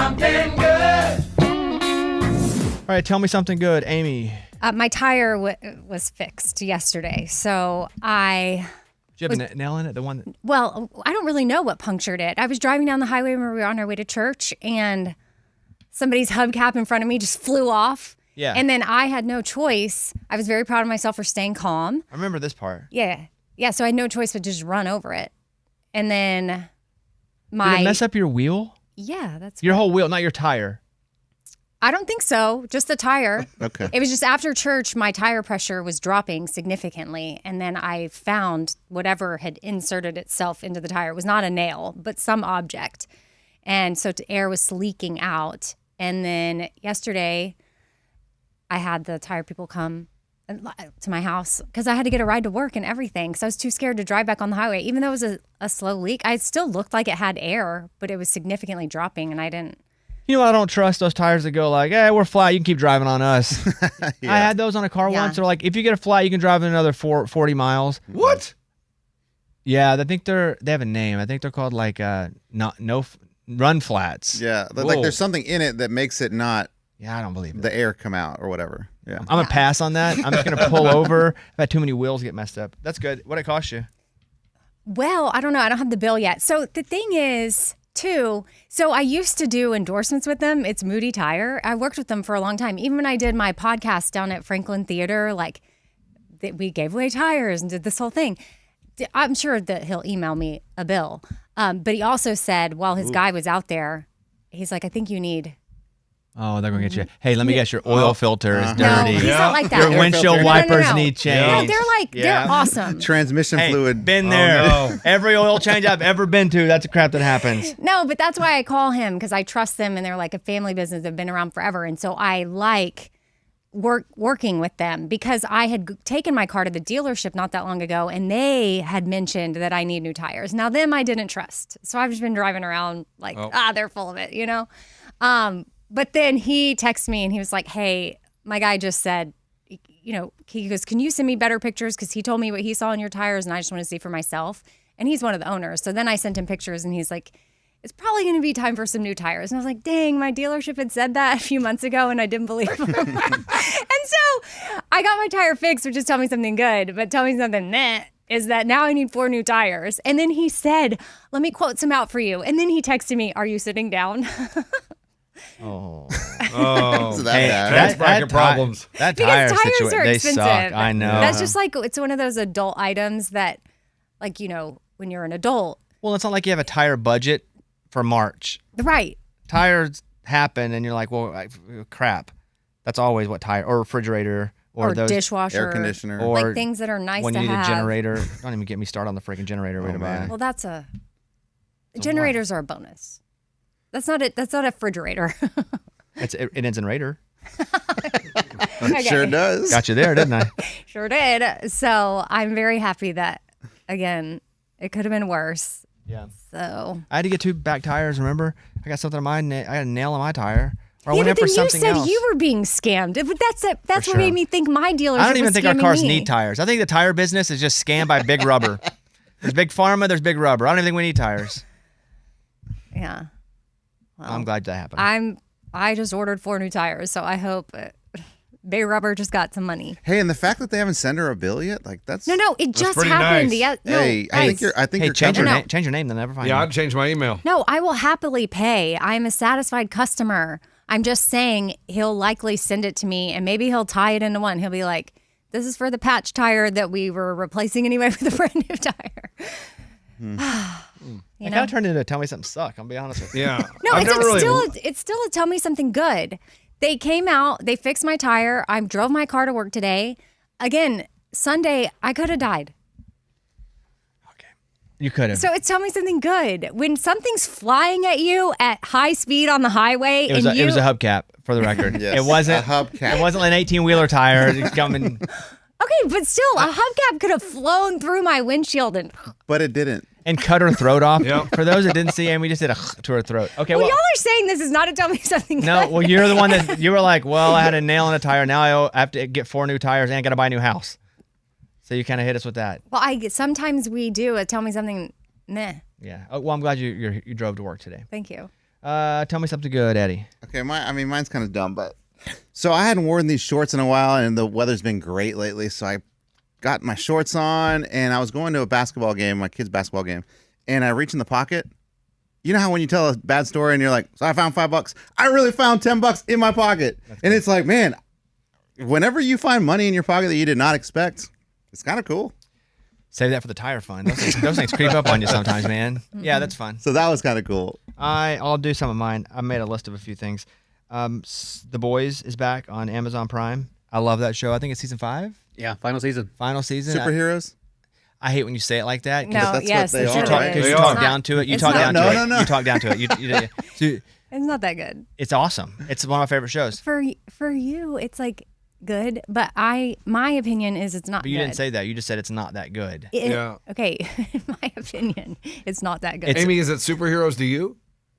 something good. All right, tell me something good, Amy. My tire was fixed yesterday, so Did you have a nail in it? The one that... Well, I don't really know what punctured it. I was driving down the highway when we were on our way to church, and somebody's hubcap in front of me just flew off. Yeah. And then I had no choice. I was very proud of myself for staying calm. I remember this part. Yeah. Yeah, so I had no choice but just run over it. And then Did it mess up your wheel? Yeah, that's your whole wheel, not your tire. I don't think so. Just the tire. Okay. It was just after church, my tire pressure was dropping significantly. And then I found whatever had inserted itself into the tire. It was not a nail, but some object. And so air was leaking out. And then yesterday, I had the tire people come to my house because I had to get a ride to work and everything. Because I was too scared to drive back on the highway. Even though it was a slow leak, I still looked like it had air, but it was significantly dropping, and I didn't. You know, I don't trust those tires that go like, hey, we're flat, you can keep driving on us. Yeah. I had those on a car once. They're like, if you get a flat, you can drive another 40 miles. What? Yeah, I think they have a name. I think they're called like run flats. Yeah, like there's something in it that makes it not. Yeah, I don't believe it. The air come out or whatever. Yeah, I'm gonna pass on that. I'm just gonna pull over. I've had too many wheels get messed up. That's good. What'd it cost you? Well, I don't know. I don't have the bill yet. So the thing is, too, so I used to do endorsements with them. It's Moody Tire. I worked with them for a long time. Even when I did my podcast down at Franklin Theater, like we gave away tires and did this whole thing. I'm sure that he'll email me a bill. But he also said while his guy was out there, he's like, I think you need... Oh, they're going to get you. Hey, let me guess, your oil filter is dirty. No, he's not like that. Your windshield wipers need No, changed. they're awesome. Transmission fluid. Been there. No. Every oil change I've ever been to, that's the crap that happens. No, but that's why I call him, because I trust them, and they're like a family business. They've been around forever. And so I like working with them, because I had taken my car to the dealership not that long ago, and they had mentioned that I need new tires. Now, them I didn't trust. So I've just been driving around like, they're full of it, you know? But then he texted me and he was like, hey, my guy just said, you know, he goes, can you send me better pictures? Because he told me what he saw in your tires and I just want to see for myself. And he's one of the owners. So then I sent him pictures and he's like, it's probably going to be time for some new tires. And I was like, dang, my dealership had said that a few months ago and I didn't believe him. And so I got my tire fixed, which is tell me something good, but tell me something meh. Is that now I need 4 new tires. And then he said, let me quote some out for you. And then he texted me, are you sitting down? Oh, So that's bracket problems. That because tire tires situation, are they expensive. suck. I know. That's just like, it's one of those adult items that, like, you know, when you're an adult. Well, it's not like you have a tire budget for March. Right. Tires happen and you're like, well, crap. That's always what tire or refrigerator or those dishwasher, air conditioner, or like things that are nice when to you need have. a generator. Don't even get me started on the freaking generator way to buy. Well, generators are a bonus. That's not it. That's not a refrigerator. It ends in Raider. Okay. Sure does. Got you there, didn't I? Sure did. So I'm very happy that, again, it could have been worse. Yeah. So I had to get 2 back tires. Remember, I got something on I got a nail on my tire. Or I yeah, went in but for then you something said else. you were being scammed. But that's For what made sure. me think my dealership I don't even was think our scamming cars me. need tires. I think the tire business is just scammed by big rubber. There's big pharma. There's big rubber. I don't even think we need tires. Yeah. Well, I'm glad that happened. I just ordered 4 new tires, so I hope Bay Rubber just got some money. Hey, and the fact that they haven't sent her a bill yet, like that's No, it just pretty happened. nice. Hey, I think you're. Hey, change covered. your name. Change your name. They'll never find Yeah, you. I'd change my email. No, I will happily pay. I'm a satisfied customer. I'm just saying he'll likely send it to me, and maybe he'll tie it into one. He'll be like, this is for the patch tire that we were replacing anyway with a brand new tire. It kind of turned into tell me something suck. I'll be honest with you. Yeah. No, I've never really- it's still a tell me something good. They came out, they fixed my tire. I drove my car to work today. Again, Sunday, I could have died. You could have. So it's tell me something good. When something's flying at you at high speed on the highway, It was a hubcap, for the record. Yes, It wasn't a hubcap. It wasn't an 18-wheeler tire. It's coming. Okay, but still, a hubcap could have flown through my windshield and. But it didn't. And cut her throat off. Yep. For those that didn't see, Amy just did a to her throat. Okay, Well, y'all are saying this is not to tell me something no, good. well, you're the one that you were like, well, I had a nail in a tire. Now I have to get 4 new tires and I got to buy a new house. So you kind of hit us with that. Well, sometimes we do a tell me something. Meh. Yeah. Oh, well, I'm glad you drove to work today. Thank you. Tell me something good, Eddie. Okay, mine's kind of dumb, but so I hadn't worn these shorts in a while, and the weather's been great lately. So I got my shorts on, and I was going to a basketball game, my kid's basketball game, and I reach in the pocket. You know how when you tell a bad story and you're like, so I found $5. I really found $10 in my pocket, and it's like, man, whenever you find money in your pocket that you did not expect, it's kind of cool. Save that for the tire fund. Those things creep up on you sometimes, man. Yeah, that's fun. So that was kind of cool. I'll do some of mine. I made a list of a few things. The Boys is back on Amazon Prime. I love that show. I think it's season 5. Yeah, final season. Final season. Superheroes? I hate when you say it like that. No, that's yes, what they it's are, not right? good. Because you It's talk not- down to it. You it's talk not- down to it. No. You talk down to it. So It's not that good. it's awesome. It's one of my favorite shows. For you, it's like good, but my opinion is it's not But you good. didn't say that. You just said it's not that good. Yeah. Okay, in my opinion, it's not that good. Amy, is it superheroes to you?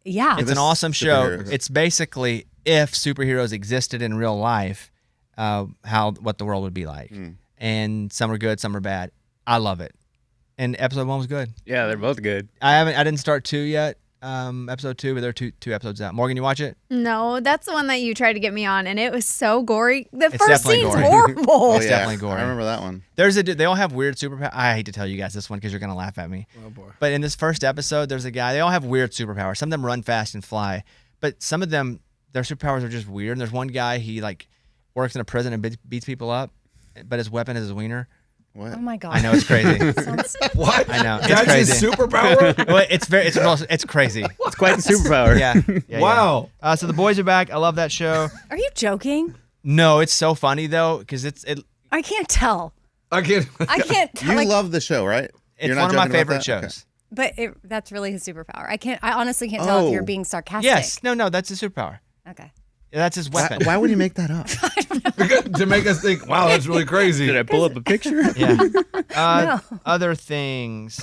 Yeah. It's an awesome show. Superheroes. It's basically if superheroes existed in real life, what the world would be like. And some are good, some are bad. I love it. And episode 1 was good. Yeah, they're both good. I didn't start 2 yet. Episode 2, but there are two episodes out. Morgan, you watch it? No, that's the one that you tried to get me on, and it was so gory. The It's first definitely scene's gory. horrible. Oh, It's yeah. definitely gory. I remember that one. They all have weird superpowers. I hate to tell you guys this one because you're gonna laugh at me. Oh boy. But in this first episode, there's a guy. They all have weird superpowers. Some of them run fast and fly, but some of them, their superpowers are just weird. And there's one guy, he like works in a prison and beats people up, but his weapon is his wiener. What? Oh my god. I know it's crazy. Sounds- What? I know, it's That's crazy. his superpower? Well, it's crazy. It's quite the superpower. Yeah. Wow. Yeah. So The Boys are back. I love that show. Are you joking? No, it's so funny though because I can't tell. I can't. I can't tell. You like, love the show, right? it's You're not one of my joking about favorite that? shows. but that's really his superpower. I honestly can't tell if you're Oh. being sarcastic. Yes. No, that's his superpower. Okay. That's his Okay. weapon. Why would he make that up? To make us think, wow, that's really crazy. Did I pull up a picture? Yeah. No. Other things.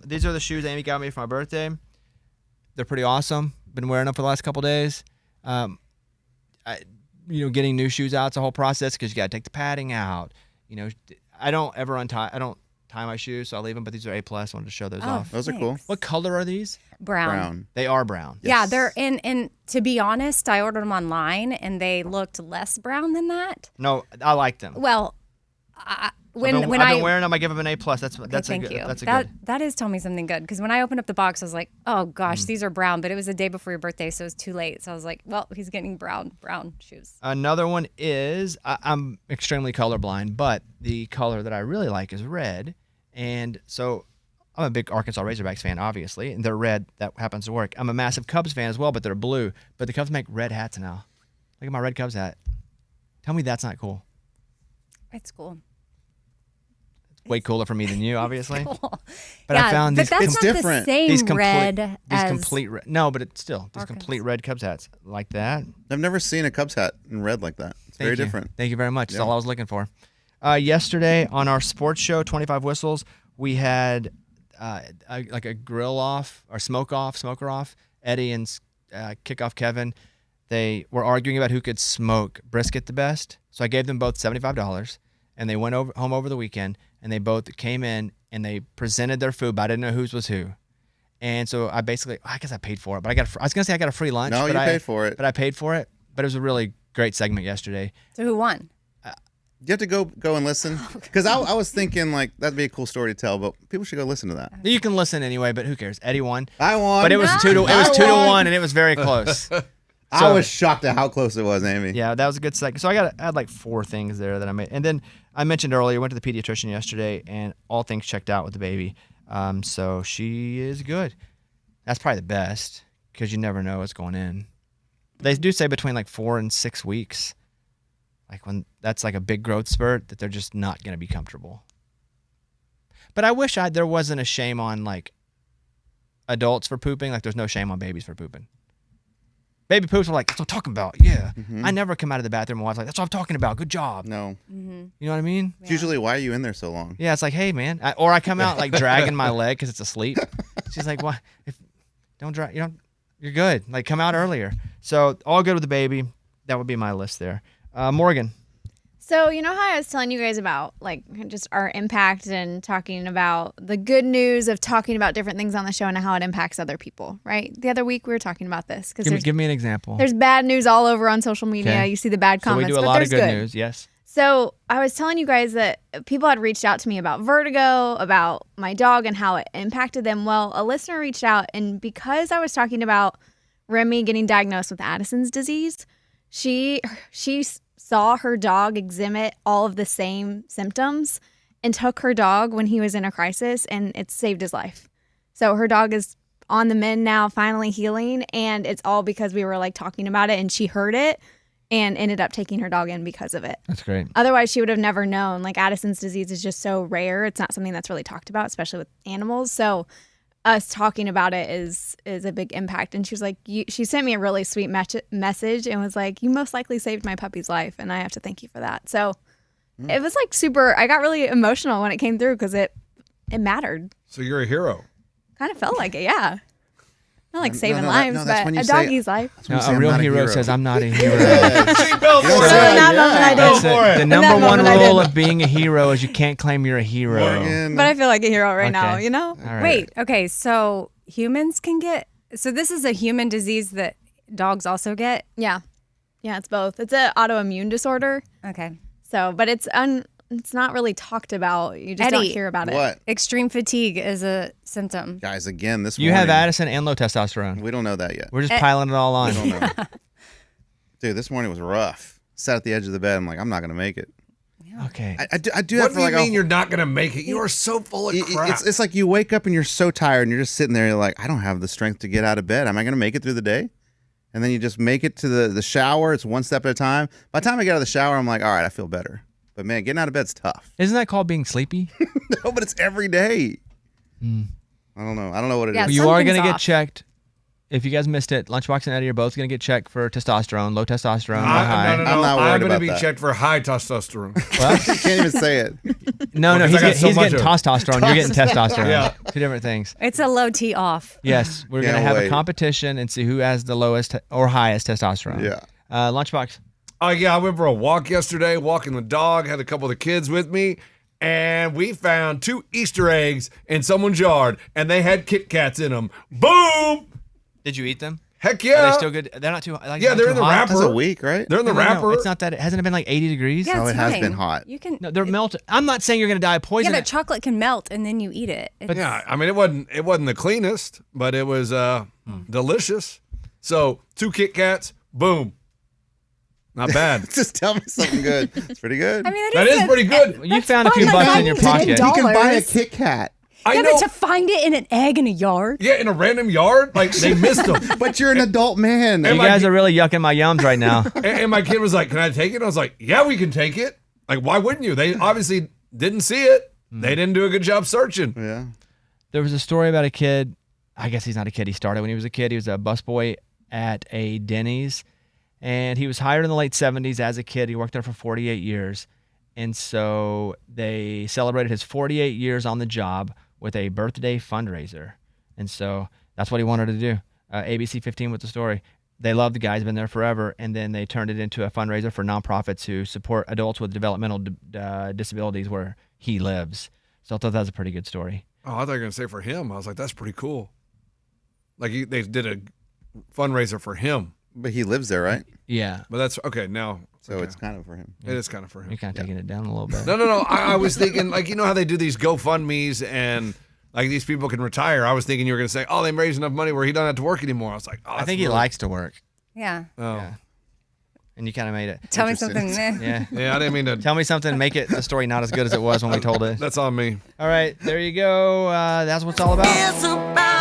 These are the shoes Amy got me for my birthday. They're pretty awesome. Been wearing them for the last couple days. Getting new shoes out, it's a whole process because you got to take the padding out. I don't ever tie my shoes, so I leave them. But these are A+. I wanted to show those off. Those are cool. thanks. What color are these? Brown. They are brown. Yeah, Yes. they're and to be honest, I ordered them online and they looked less brown than that. No, I like them. Well, when I've been wearing them, I give them an A+. That's Okay, that's a thank good. you. That's a that good. that is telling me something good because when I opened up the box, I was like, oh gosh, these are brown. But it was the day before your birthday, so it was too late. So I was like, well, he's getting brown shoes. Another one is I'm extremely colorblind, but the color that I really like is red, and so I'm a big Arkansas Razorbacks fan, obviously, and they're red. That happens to work. I'm a massive Cubs fan as well, but they're blue. But the Cubs make red hats now. Look at my red Cubs hat. Tell me that's not cool. It's cool. Way cooler for me than you, obviously. Cool. But I found these. but that's It's not different. the same these complete, red these as complete red. No, but it's still these Arkansas. complete red Cubs hats like that. I've never seen a Cubs hat in red like that. It's very Thank you. different. Thank you very much. That's Yeah. all I was looking for. Yesterday on our sports show, 25 Whistles, we had like a grill off or smoker off. Eddie and kickoff Kevin, they were arguing about who could smoke brisket the best. So I gave them both $75, and they went home over the weekend, and they both came in and they presented their food, but I didn't know whose was who. And so I guess I paid for it, but I was gonna say I got a free lunch. No, but you I paid for it. But I paid for it. But it was a really great segment yesterday. So who won? You have to go and listen because I was thinking like that'd be a cool story to tell, but people should go listen to that. You can listen anyway, but who cares? Eddie won. I won, But it was 2 to I 1, won. and it was very close. I was shocked at how close it was, Amy. Yeah, that was a good segment. So I had like 4 things there that I made, and then I mentioned earlier, went to the pediatrician yesterday, and all things checked out with the baby. So she is good. That's probably the best because you never know what's going in. They do say between like 4 and 6 weeks, like when that's like a big growth spurt, that they're just not going to be comfortable. But I wish there wasn't a shame on like adults for pooping. Like there's no shame on babies for pooping. Baby poops are like, that's what I'm talking about. Yeah. I never come out of the bathroom and was like, that's what I'm talking about. Good job. No. You know what I mean? It's usually, why are you in there so long? Yeah, it's like, hey, man. Or I come out like dragging my leg because it's asleep. She's like, what? Don't drag. You're good. Like, come out earlier. So all good with the baby. That would be my list there. Morgan. So, you know how I was telling you guys about like just our impact and talking about the good news of talking about different things on the show and how it impacts other people, right? The other week we were talking about this because Give me an example. there's bad news all over on social media. Okay. You see the bad So we comments, do a but lot there's of good news. Yes. So I was telling you guys that people had reached out to me about vertigo, about my dog and how it impacted them. Well, a listener reached out, and because I was talking about Remy getting diagnosed with Addison's disease, she saw her dog exhibit all of the same symptoms and took her dog when he was in a crisis, and it saved his life. So her dog is on the mend now, finally healing, and it's all because we were like talking about it and she heard it and ended up taking her dog in because of it. That's great. Otherwise, she would have never known. Like, Addison's disease is just so rare. It's not something that's really talked about, especially with animals. So us talking about it is a big impact. And she was like, she sent me a really sweet message and was like, you most likely saved my puppy's life, and I have to thank you for that. So it was like super, I got really emotional when it came through because it mattered. So you're a hero. Kind of felt like it, yeah. Not like saving no, lives, no, that's but when you a say- doggy's life. That's when you No, say a I'm real not hero says, I'm not a hero. Seatbelt You don't for say it. In that moment, I Go did. for it. The In number that one moment, I rule did. of being a hero is you can't claim you're a hero. Morgan. But I feel like a hero right now, Okay. you know? All right. Wait, okay, so humans can get, so this is a human disease that dogs also get? Yeah. Yeah, it's both. It's an autoimmune disorder. Okay. So, but it's not really talked about. You just don't Eddie, hear about it. What? Extreme fatigue is a symptom. Guys, again, this You morning, have Addison and low testosterone. We don't know that yet. We're just piling it all on. We don't know. Dude, this morning was rough. Sat at the edge of the bed. I'm like, I'm not going to make it. Okay. I do What that do for you like mean you're not going to make it? You are so full of crap. It's like you wake up and you're so tired and you're just sitting there. You're like, I don't have the strength to get out of bed. Am I going to make it through the day? And then you just make it to the shower. It's one step at a time. By the time I get out of the shower, I'm like, all right, I feel better. But man, getting out of bed's tough. Isn't that called being sleepy? No, but it's every day. I don't know. I don't know what it is. Yeah, You are going to something's get off. checked. If you guys missed it, Lunchbox and Eddie are both going to get checked for testosterone, low testosterone, or high. No. I'm not worried I'm going about to be that. checked for high testosterone. Well, You can't even say it. no, Well, he's 'cause I got so he's much getting of it. testosterone. You're getting testosterone. Yeah. Two different things. It's a low T off. Yes, we're going to Can't have a wait. competition and see who has the lowest or highest testosterone. Yeah. Lunchbox. Oh, yeah, I went for a walk yesterday, walking the dog, had a couple of the kids with me, and we found 2 Easter eggs in someone's yard, and they had Kit Kats in them. Boom! Did you eat them? Heck Are yeah. they still good? They're not too. Like, Yeah, not they're too in the hot? wrapper. That's a week, right? They're in the No, wrapper. it's not that. Hasn't it been like 80 degrees? Yeah, Oh, it's it has fine. been hot. You can. No, they're melted. I'm not saying you're going to die of poison. Yeah, but chocolate can melt and then you eat it. It's- Yeah, I mean, it wasn't the cleanest, but it was delicious. So 2 Kit Kats, boom. Not bad. Just tell me something good. It's pretty good. I mean, That is pretty good. You found a few fine, like, bucks I in your need to pocket. get you can buy a dollars. Kit Kat, I Yeah, know. but to find it in an egg in a yard. Yeah, in a random yard, like they missed them. but you're an adult man. You guys are really yucking my yums right now. And my kid was like, "Can I take it?" I was like, "Yeah, we can take it." Like, why wouldn't you? They obviously didn't see it. They didn't do a good job searching. Yeah. There was a story about a kid. I guess he's not a kid. He started when he was a kid. He was a busboy at a Denny's, and he was hired in the late 70s as a kid. He worked there for 48 years, and so they celebrated his 48 years on the job with a birthday fundraiser, and so that's what he wanted to do. ABC 15 with the story. They love the guy. He's been there forever, and then they turned it into a fundraiser for nonprofits who support adults with developmental disabilities where he lives. So I thought that was a pretty good story. Oh, I thought you were gonna say for him. I was like, that's pretty cool. Like they did a fundraiser for him, But he lives there, right? Yeah, but that's okay now. So it's kind of for him. It is kind of for him. you're kind of taking it down a little bit. No. I was thinking, like, you know how they do these GoFundMes and like these people can retire. I was thinking you were gonna say, oh, they raised enough money where he doesn't have to work anymore. I was like, oh, I that's think he really- likes to work. Yeah. Oh. Yeah. And you kind of made it. Tell me Interesting. something. Yeah. Yeah, I didn't mean to. Tell me something, make it the story not as good as it was when we told it. That's on me. All right, there you go. That's what it's all about. It's about